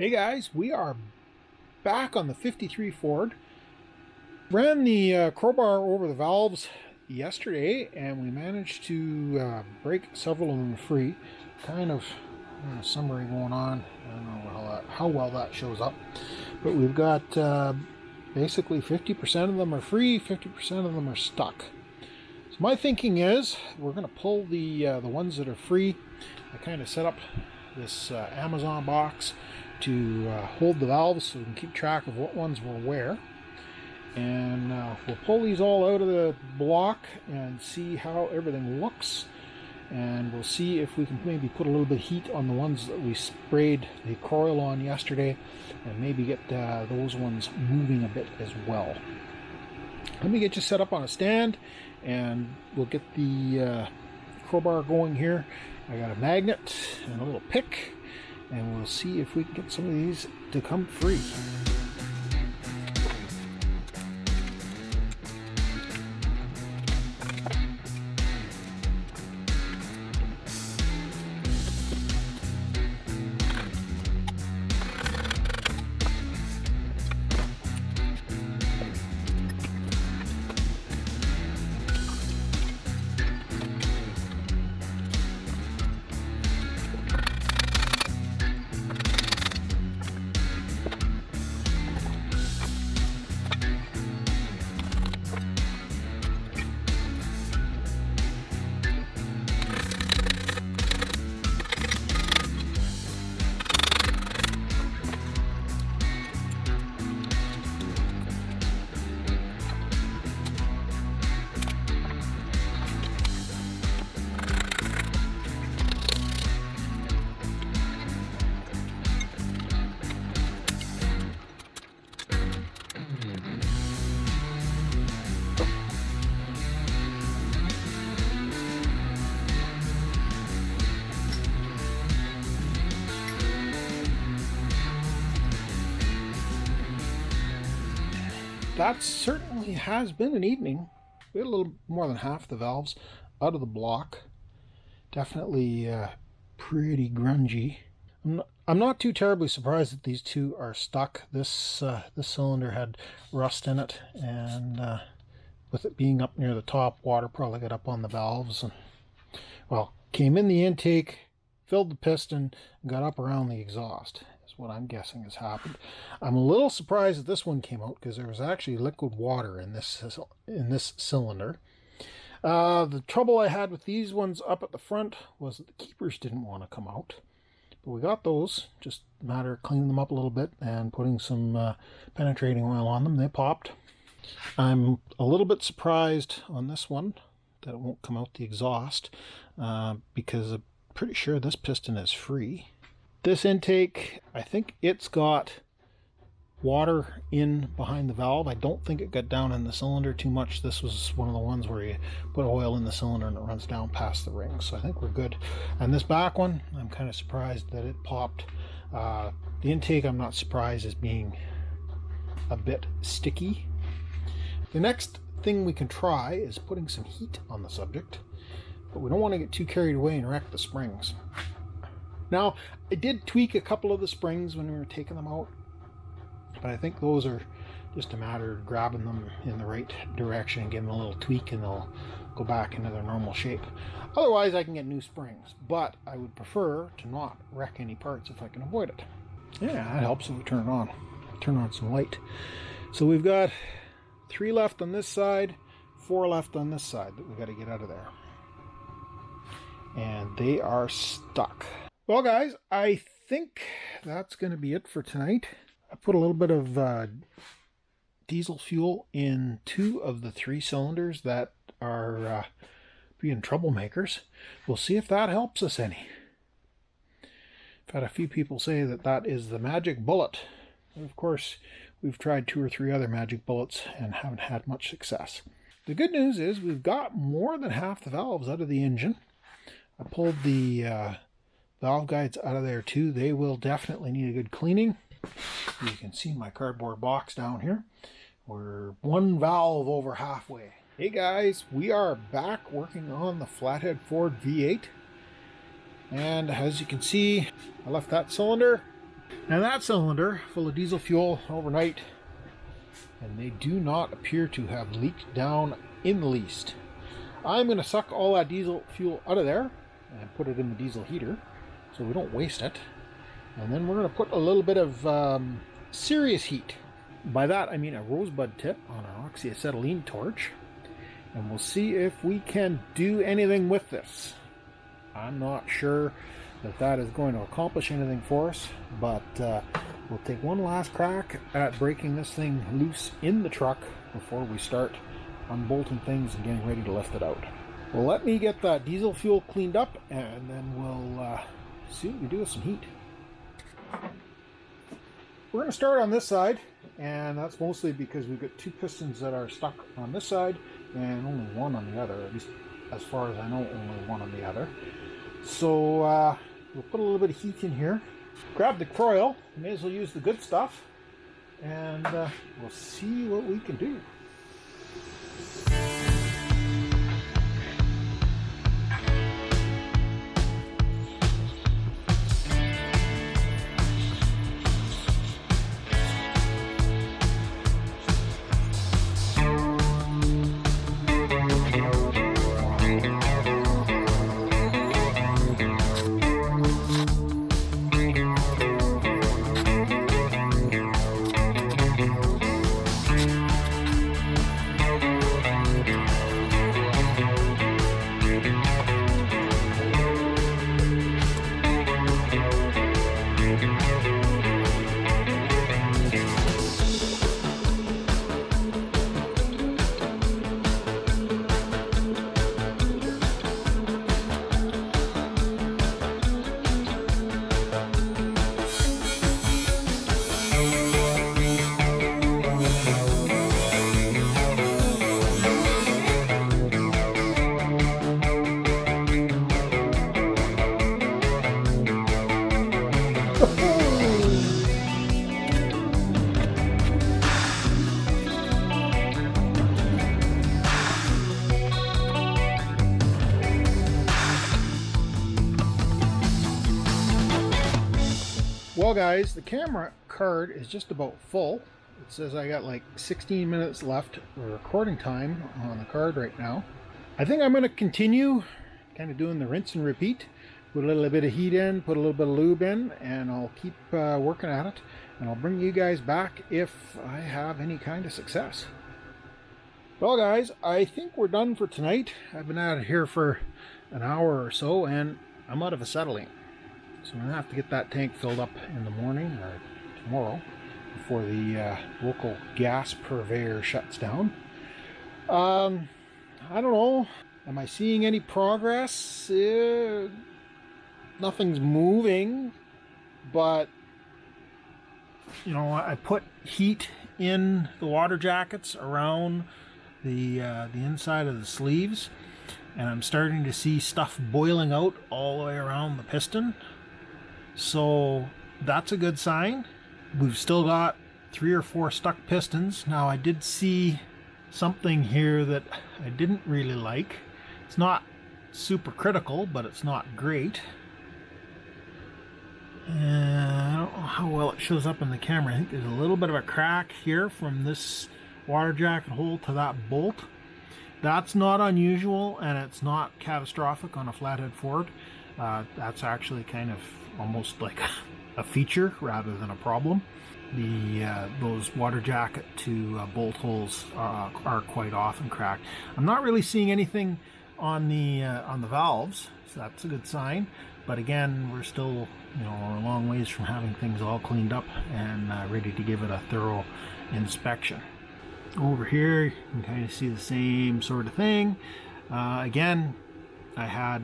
Hey guys, we are back on the 53 Ford. Ran the crowbar over the valves yesterday and we managed to break several of them free. Kind of a summary going on. I don't know how well that shows up. But we've got basically 50% of them are free, 50% of them are stuck. So my thinking is we're going to pull the ones that are free. I kind of set up this Amazon box to hold the valves so we can keep track of what ones were where. And we'll pull these all out of the block and see how everything looks. And we'll see if we can maybe put a little bit of heat on the ones that we sprayed the coil on yesterday and maybe get those ones moving a bit as well. Let me get you set up on a stand and we'll get the crowbar going here. I got a magnet and a little pick, and we'll see if we can get some of these to come free. That certainly has been an evening. We had a little more than half the valves out of the block. Definitely pretty grungy. I'm not too terribly surprised that these two are stuck. This cylinder had rust in it, and with it being up near the top, water probably got up on the valves and, well, came in the intake, filled the piston, and got up around the exhaust. What I'm guessing has happened. I'm a little surprised that this one came out because there was actually liquid water in this cylinder. The trouble I had with these ones up at the front was that the keepers didn't want to come out. But we got those. Just a matter of cleaning them up a little bit and putting some penetrating oil on them. They popped. I'm a little bit surprised on this one that it won't come out the exhaust because I'm pretty sure this piston is free. This intake, I think it's got water in behind the valve. I don't think it got down in the cylinder too much. This was one of the ones where you put oil in the cylinder and it runs down past the ring. So I think we're good. And this back one, I'm kind of surprised that it popped. The intake, I'm not surprised as being a bit sticky. The next thing we can try is putting some heat on the subject, but we don't want to get too carried away and wreck the springs. Now, I did tweak a couple of the springs when we were taking them out, but I think those are just a matter of grabbing them in the right direction and giving them a little tweak and they'll go back into their normal shape. Otherwise, I can get new springs, but I would prefer to not wreck any parts if I can avoid it. Yeah, that helps if we turn it on. Turn on some light. So we've got 3 left on this side, 4 left on this side that we've got to get out of there. And they are stuck. Well guys, I think that's going to be it for tonight. I put a little bit of diesel fuel in 2 of the 3 cylinders that are being troublemakers. We'll see if that helps us any. I've had a few people say that that is the magic bullet. And of course, we've tried 2 or 3 other magic bullets and haven't had much success. The good news is we've got more than half the valves out of the engine. I pulled the valve guides out of there too. They will definitely need a good cleaning. You can see my cardboard box down here. We're 1 valve over halfway. Hey guys, we are back working on the Flathead Ford V8. And as you can see, I left that cylinder, Now that cylinder full of diesel fuel overnight, and they do not appear to have leaked down in the least. I'm going to suck all that diesel fuel out of there and put it in the diesel heater so we don't waste it. And then we're going to put a little bit of serious heat. By that I mean a rosebud tip on an oxyacetylene torch. And we'll see if we can do anything with this. I'm not sure that that is going to accomplish anything for us, but we'll take one last crack at breaking this thing loose in the truck before we start unbolting things and getting ready to lift it out. Well, let me get that diesel fuel cleaned up, and then we'll see what we do with some heat. We're going to start on this side, and that's mostly because we've got two pistons that are stuck on this side and only one on the other, at least as far as I know, only one on the other. So we'll put a little bit of heat in here, grab the coil, may as well use the good stuff, and we'll see what we can do. Well guys, the camera card is just about full. It says I got like 16 minutes left for recording time on the card right now. I think I'm going to continue kind of doing the rinse and repeat. Put a little bit of heat in, put a little bit of lube in, and I'll keep working at it. And I'll bring you guys back if I have any kind of success. Well guys, I think we're done for tonight. I've been at it here for an hour or so, and I'm out of acetylene. So I'm going to have to get that tank filled up in the morning or tomorrow before the local gas purveyor shuts down. I don't know. Am I seeing any progress? Nothing's moving, but you know, I put heat in the water jackets around the inside of the sleeves, and I'm starting to see stuff boiling out all the way around the piston. So that's a good sign. We've still got 3 or 4 stuck pistons. Now I did see something here that I didn't really like. It's not super critical, but it's not great. I don't know how well it shows up in the camera. I think there's a little bit of a crack here from this water jacket hole to that bolt. That's not unusual, and it's not catastrophic on a Flathead Ford. That's actually kind of almost like a feature rather than a problem. Those water jacket to bolt holes are quite often cracked. I'm not really seeing anything on the valves, so that's a good sign. But again, we're still, you know, a long ways from having things all cleaned up and ready to give it a thorough inspection. Over here, you can kind of see the same sort of thing. Again, I had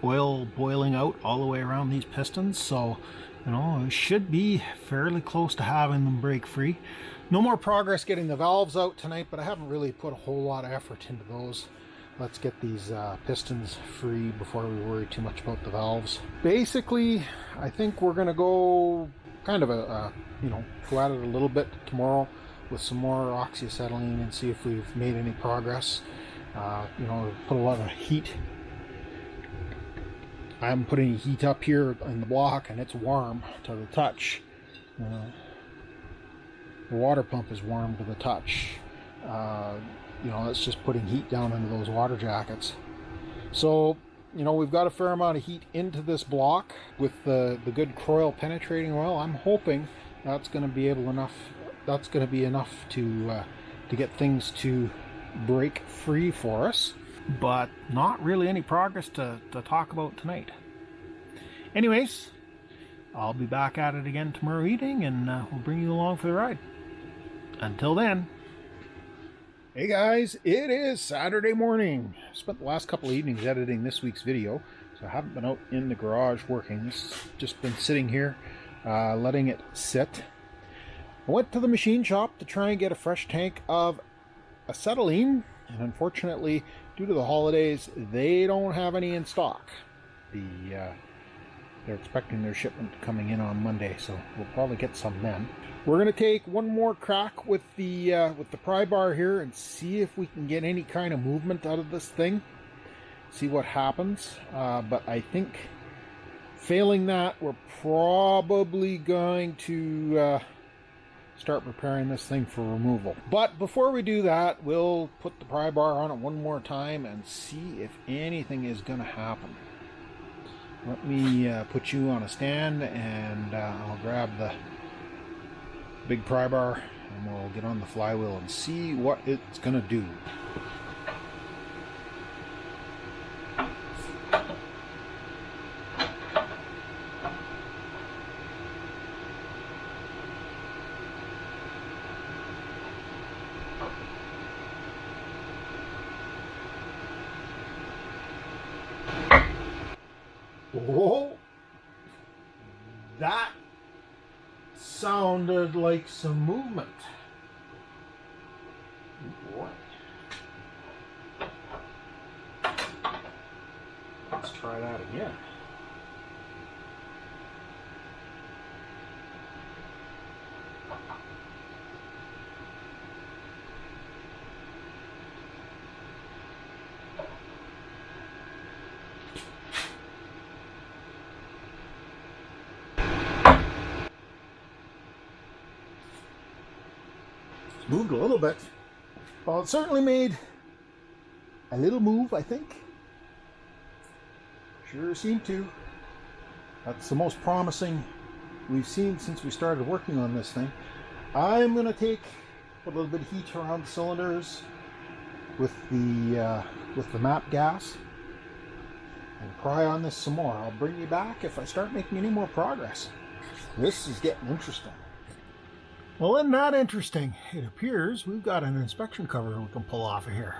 oil boiling out all the way around these pistons, so you know, I should be fairly close to having them break free. No more progress getting the valves out tonight, but I haven't really put a whole lot of effort into those. Let's get these pistons free before we worry too much about the valves. Basically, I think we're going to go kind of go at it a little bit tomorrow with some more oxyacetylene and see if we've made any progress. Put a lot of heat I'm putting heat up here in the block and it's warm to the touch. The water pump is warm to the touch. It's just putting heat down into those water jackets. So, we've got a fair amount of heat into this block with the good Croil penetrating oil. I'm hoping that's going to be enough to get things to break free for us. But not really any progress to talk about tonight. Anyways, I'll be back at it again tomorrow evening, and we'll bring you along for the ride. Until then. Hey guys, it is Saturday morning. I spent the last couple of evenings editing this week's video, so I haven't been out in the garage working. It's just been sitting here, letting it sit. I went to the machine shop to try and get a fresh tank of acetylene, and unfortunately, due to the holidays, they don't have any in stock. They're expecting their shipment coming in on Monday, so we'll probably get some then. We're going to take one more crack with the pry bar here and see if we can get any kind of movement out of this thing. See what happens. But I think failing that, we're probably going to start preparing this thing for removal. But before we do that, we'll put the pry bar on it one more time and see if anything is going to happen. Let me put you on a stand, and I'll grab the big pry bar and we'll get on the flywheel and see what it's going to do. Whoa! That sounded like some movement. Oh boy. Let's try that again. Moved a little bit. Well, it certainly made a little move, I think. Sure seemed to. That's the most promising we've seen since we started working on this thing. I'm going to put a little bit of heat around the cylinders with the MAP gas and pry on this some more. I'll bring you back if I start making any more progress. This is getting interesting. Well, isn't that interesting? It appears we've got an inspection cover we can pull off of here.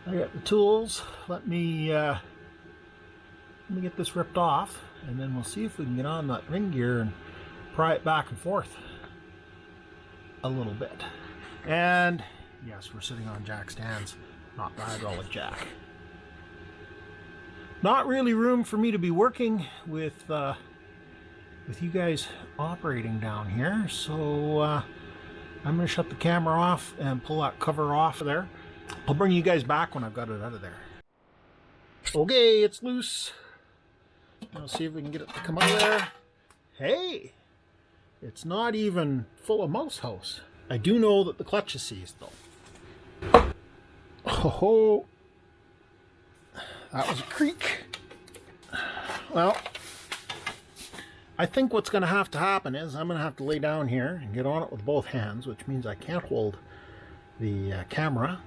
I got the tools. Let me get this ripped off, and then we'll see if we can get on that ring gear and pry it back and forth a little bit. And yes, we're sitting on jack stands, not the hydraulic jack. Not really room for me to be working with you guys operating down here, so I'm going to shut the camera off and pull that cover off of there. I'll bring you guys back when I've got it out of there. Okay, it's loose. I'll see if we can get it to come out of there. Hey, it's not even full of mouse house. I do know that the clutch is seized though. Oh, that was a creak. Well, I think what's going to happen is I'm going to have to lay down here and get on it with both hands, which means I can't hold the camera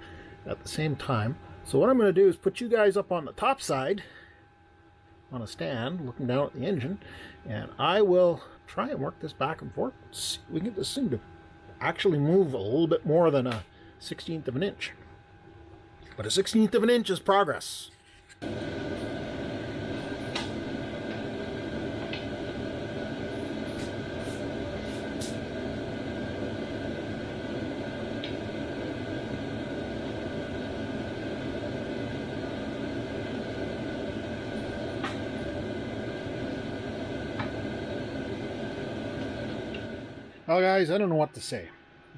at the same time. So what I'm going to do is put you guys up on the top side on a stand looking down at the engine, and I will try and work this back and forth. See if we can get this thing to actually move a little bit more than a 1/16 of an inch. But a 1/16 of an inch is progress. Well guys, I don't know what to say.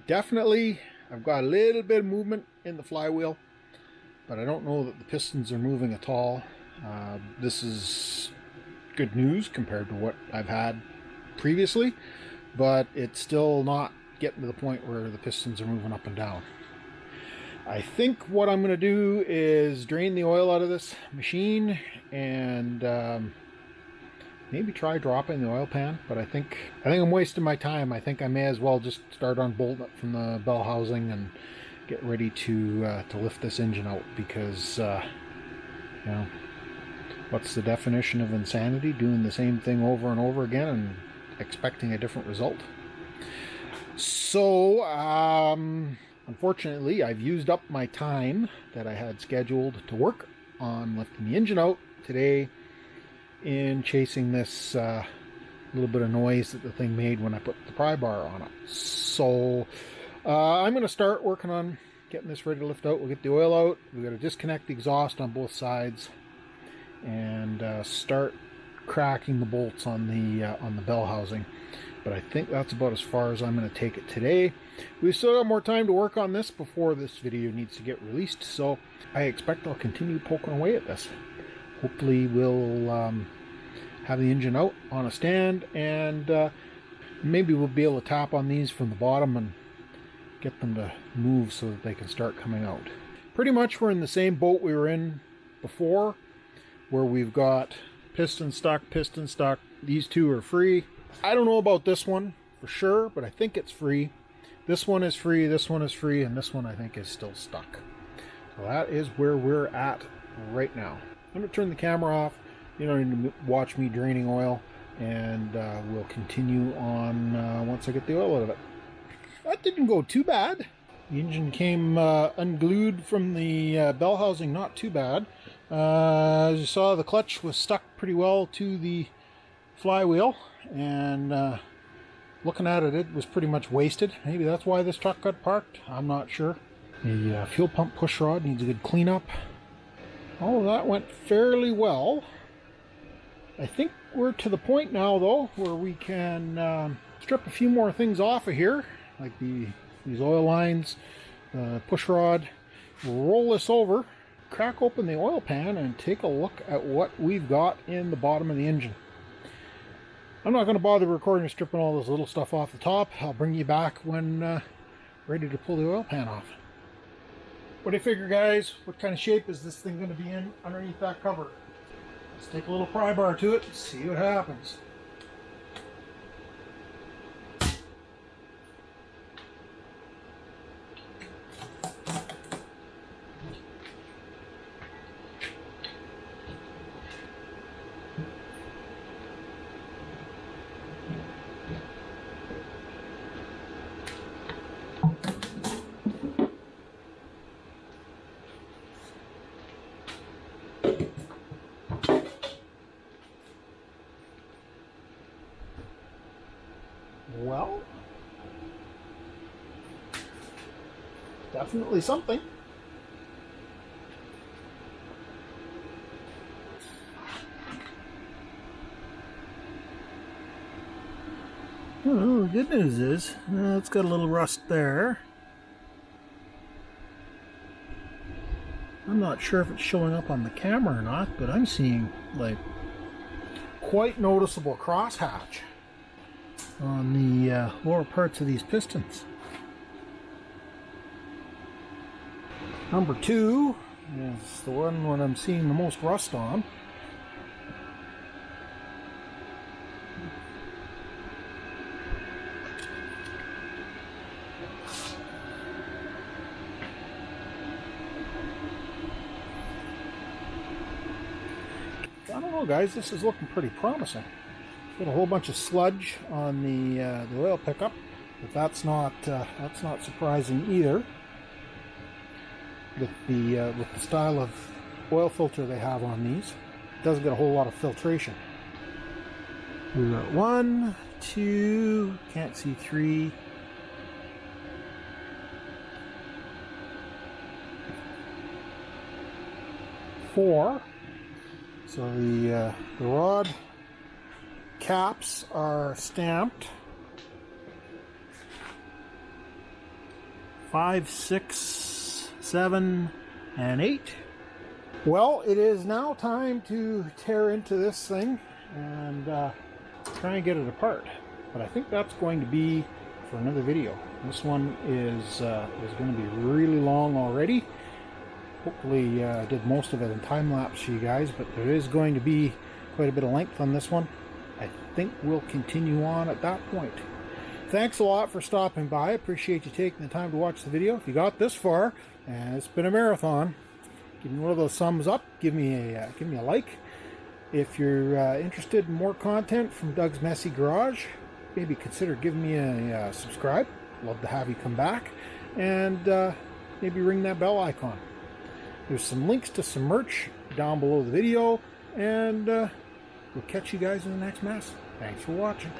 Definitely, I've got a little bit of movement in the flywheel, but I don't know that the pistons are moving at all. This is good news compared to what I've had previously, but it's still not getting to the point where the pistons are moving up and down. I think what I'm going to do is drain the oil out of this machine and maybe try dropping the oil pan, but I think I'm wasting my time. I think I may as well just start unbolting it from the bell housing and get ready to lift this engine out, because you know, what's the definition of insanity? Doing the same thing over and over again and expecting a different result. So unfortunately, I've used up my time that I had scheduled to work on lifting the engine out today in chasing this little bit of noise that the thing made when I put the pry bar on it. So I'm going to start working on getting this ready to lift out. We'll get the oil out. We've got to disconnect the exhaust on both sides and start cracking the bolts on the bell housing. But I think that's about as far as I'm going to take it today. We've still got more time to work on this before this video needs to get released, so I expect I'll continue poking away at this. Hopefully we'll have the engine out on a stand, and maybe we'll be able to tap on these from the bottom and get them to move so that they can start coming out. Pretty much we're in the same boat we were in before, where we've got piston stuck. These two are free. I don't know about this one for sure, but I think it's free. This one is free, this one is free, and this one I think is still stuck. So that is where we're at right now. I'm going to turn the camera off. You don't need to watch me draining oil, and we'll continue on once I get the oil out of it. That didn't go too bad. The engine came unglued from the bell housing, not too bad. As you saw, the clutch was stuck pretty well to the flywheel, and looking at it, it was pretty much wasted. Maybe that's why this truck got parked. I'm not sure. The fuel pump push rod needs a good cleanup. All of that went fairly well. I think we're to the point now, though, where we can strip a few more things off of here, like these oil lines, the push rod. We'll roll this over, crack open the oil pan, and take a look at what we've got in the bottom of the engine. I'm not going to bother recording or stripping all this little stuff off the top. I'll bring you back when ready to pull the oil pan off. What do you figure, guys? What kind of shape is this thing going to be in underneath that cover? Let's take a little pry bar to it and see what happens. Well, definitely something. Oh, the good news is it's got a little rust there. I'm not sure if it's showing up on the camera or not, but I'm seeing like quite noticeable crosshatch on the lower parts of these pistons. Number 2 is the one when I'm seeing the most rust on. I don't know, guys, this is looking pretty promising. Got a whole bunch of sludge on the oil pickup, but that's not surprising either. With the style of oil filter they have on these, it doesn't get a whole lot of filtration. We got 1, 2, can't see 3. 4. So the rod caps are stamped. 5, 6, 7, and 8. Well, it is now time to tear into this thing and try and get it apart. But I think that's going to be for another video. This one is going to be really long already. Hopefully I did most of it in time lapse for you guys, but there is going to be quite a bit of length on this one. I think we'll continue on at that point. Thanks a lot for stopping by. I appreciate you taking the time to watch the video. If you got this far, and it's been a marathon, give me one of those thumbs up. Give me a like. If you're interested in more content from Doug's Messy Garage, maybe consider giving me a subscribe. Love to have you come back, and maybe ring that bell icon. There's some links to some merch down below the video, and we'll catch you guys in the next mess. Thanks for watching.